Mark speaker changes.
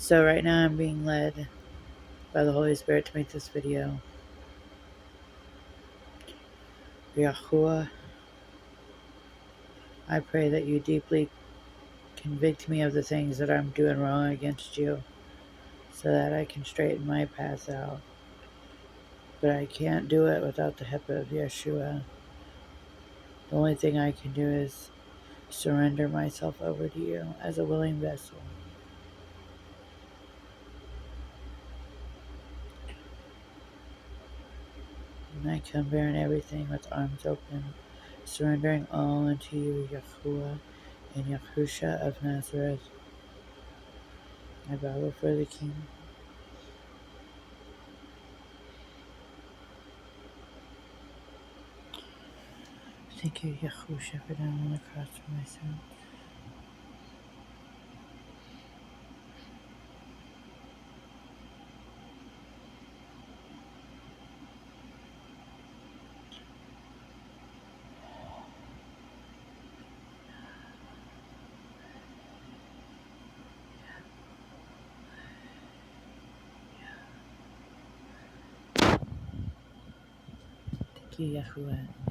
Speaker 1: So right now I'm being led by the Holy Spirit to make this video. Yahuwah, I pray that you deeply convict me of the things that I'm doing wrong against you so that I can straighten my path out. But I can't do it without the help of Yeshua. The only thing I can do is surrender myself over to you as a willing vessel. And I come bearing everything with arms open, surrendering all unto you, Yahuwah and Yahusha of Nazareth. I bow before the King. Thank you, Yahusha, for dying on the cross for my sins. Thank you, Yahuwah.